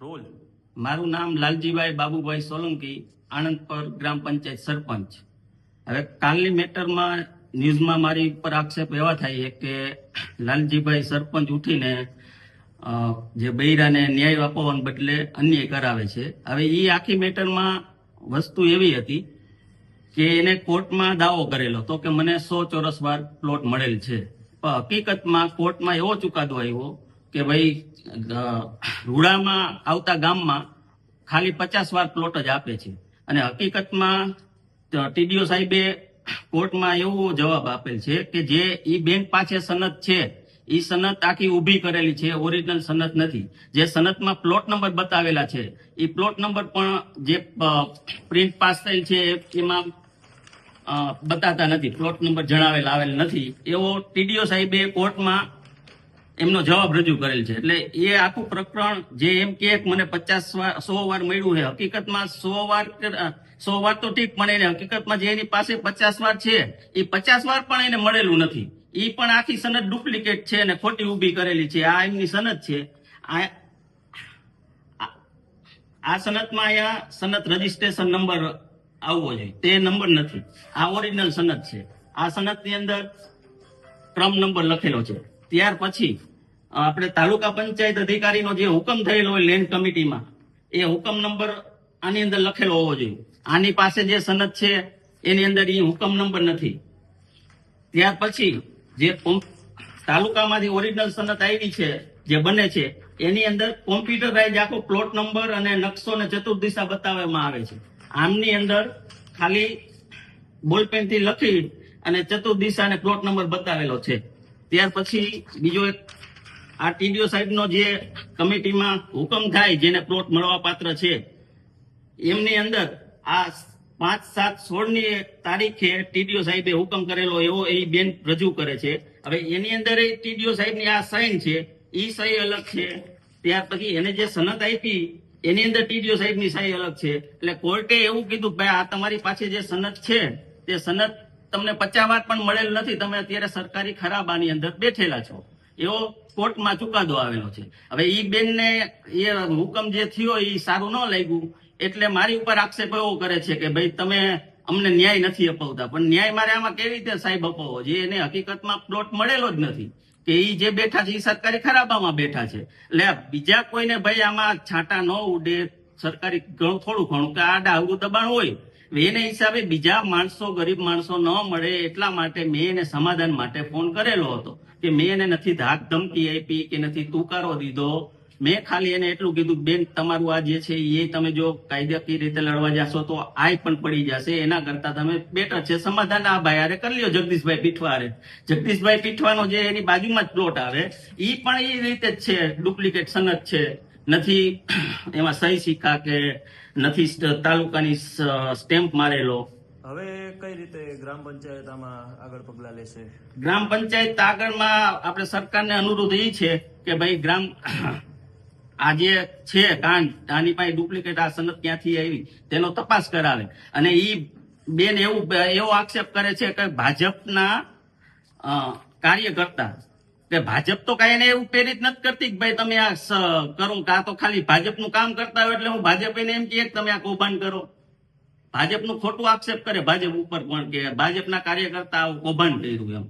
Role? મારું નામ લાલજીભાઈ બાબુભાઈ સોલંકી, આણંદપર ગ્રામ પંચાયત સરપંચ. હવે કાલની મેટરમાં ન્યૂઝમાં મારી ઉપર આક્ષેપ એવા થાય છે કે લાલજીભાઈ સરપંચ ઉઠીને જે બૈરાને ન્યાય અપાવવાને બદલે અન્યાય કરાવે છે. હવે એ આખી મેટરમાં વસ્તુ એવી હતી કે એને કોર્ટમાં દાવો કરેલો તો કે મને 100 ચોરસ વાર પ્લોટ મળેલ છે. પણ હકીકતમાં કોર્ટમાં એવો ચુકાદો આવ્યો કે ભાઈ રૂડામાં આવતા ગામમાં ખાલી 50 વાર પ્લોટ જ આપે છે. અને હકીકતમાં ટીડીઓ સાહેબે કોર્ટમાં એવો જવાબ આપેલ છે કે જે ઈ બેંક પાસે સનદ છે, ઈ સનદ આખી ઊભી કરેલી છે, ઓરિજિનલ સનદ નથી. જે સનદમાં પ્લોટ નંબર બતાવેલા છે એ પ્લોટ નંબર પણ જે પ્રિન્ટ પાસ થયેલ છે એમાં બતાતા નથી, પ્લોટ નંબર જણાવેલ આવેલ નથી. એવો ટીડીઓ સાહેબે કોર્ટમાં એમનો જવાબ રજૂ કરેલ છે. એટલે એ આખું પ્રકરણ જે એમ કે મને 100 વાર મળ્યું છે, હકીકતમાં 100 વાર તો ઠીક, પણ એને હકીકતમાં જે એની પાસે 50 વાર છે એ 50 વાર પણ એને મળેલું નથી. એ પણ આખી સનદ ડુપ્લિકેટ છે અને ખોટી ઊભી કરેલી છે. આ એમની સનદ છે. આ સનદમાં અહીંયા સનદ રજીસ્ટ્રેશન નંબર આવવો જોઈએ, તે નંબર નથી. આ ઓરિજિનલ સનદ છે. આ સનદની અંદર ક્રમ નંબર લખેલો છે. ત્યાર પછી આપણે તાલુકા પંચાયત અધિકારીનો જે હુકમ થયેલો હોય લેન્ડ કમિટીમાં, એ હુકમ નંબર આની અંદર લખેલો હોવો જોઈએ. આની પાસે જે સનદ છે એની અંદર એ હુકમ નંબર નથી. ત્યાર પછી જે તાલુકામાંથી ઓરિજિનલ સનદ આવી છે જે બને છે એની અંદર કોમ્પ્યુટરાઇઝ આખો પ્લોટ નંબર અને નકશો ને ચતુર્દિશા બતાવવામાં આવે છે. આમની અંદર ખાલી બોલપેનથી લખી અને ચતુર્દિશા અને પ્લોટ નંબર બતાવેલો છે. ત્યાર પછી બીજો એક આ ટીડીઓ સાહેબનો જે કમિટીમાં હુકમ થાય જેને પ્લોટ મળવા પાત્ર છે, એમની અંદર આ 5/7/16 તારીખે ટીડીઓ સાહેબે હુકમ કરેલો એવો એ બેન રજૂ કરે છે. હવે એની અંદર ટીડીઓ સાહેબની આ સાઇન છે, ઈ સહી અલગ છે. ત્યાર પછી એને જે સનદ આપી એની અંદર ટીડીઓ સાહેબની સહી અલગ છે. એટલે કોર્ટે એવું કીધું કે ભાઈ આ તમારી પાસે જે સનદ છે તે સનદ તમને 50 વાર પણ મળેલ નથી, તમે અત્યારે સરકારી ખરાબાની અંદર બેઠેલા છો, એવો કોર્ટમાં ચુકાદો આવેલો છે. હવે ઈ બેનને એ હુકમ જે થયો એ સારું ન લાગ્યું એટલે મારી ઉપર આક્ષેપ એવો કરે છે કે ભાઈ તમે અમને ન્યાય નથી અપાવતા. પણ ન્યાય મારે આમાં કેવી રીતે સાહેબ અપાવો? જે એને હકીકતમાં પ્લોટ મળેલો જ નથી, કે ઈ જે બેઠા છે એ સરકારી ખરાબામાં બેઠા છે. એટલે બીજા કોઈને ભાઈ આમાં છાંટા ન ઉડે, સરકારી થોડું ઘણું કે આડા આવડું દબાણ હોય એને હિસાબે બીજા માણસો, ગરીબ માણસો ન મળે એટલા માટે મેં એને સમાધાન માટે ફોન કરેલો હતો. કે મેં એને નથી ધાક ધમકી આપી કે નથી તુકારો દીધો. મેં ખાલી એને એટલું કીધું બેન તમારું આ જે છે એ તમે જો કાયદાકીય રીતે લડવા જશો તો આય પણ પડી જશે, એના કરતા તમે બેટર છે સમાધાન આ ભાઈ હારે કરી લ્યો, જગદીશભાઈ પીઠવારે. જગદીશભાઈ પીઠવાનો જે એની બાજુમાં જ પ્લોટ આવે એ પણ એ રીતે જ છે, ડુપ્લિકેટ સનદ છે, નથી એમાં સહી સિક્કા કે નથી તાલુકાની સ્ટેમ્પ મારેલો. હવે કઈ રીતે ગ્રામ પંચાયત આમાં આગળ પગલા લેશે? ગ્રામ પંચાયત આગળમાં આપણે સરકારને અનુરોધ એ છે કે ભાઈ આ જે છે કાંડ, આની પાસે ડુપ્લિકેટ આ સનદ ક્યાંથી આવી તેનો તપાસ કરાવે. અને ઈ બેન એવો આક્ષેપ કરે છે કે ભાજપના કાર્યકર્તા, કે ભાજપ તો કઈ એને એવું પ્રેરિત નથી કરતી કે ભાઈ તમે આ કરો, કે આ તો ખાલી ભાજપનું કામ કરતા હોય એટલે હું ભાજપ એને એમ કહે કે તમે આ કૌભાંડ કરો. ભાજપનું ખોટું આક્ષેપ કરે ભાજપ ઉપર પણ કે ભાજપના કાર્યકર્તા આવું કૌભાંડ કર્યું એમ.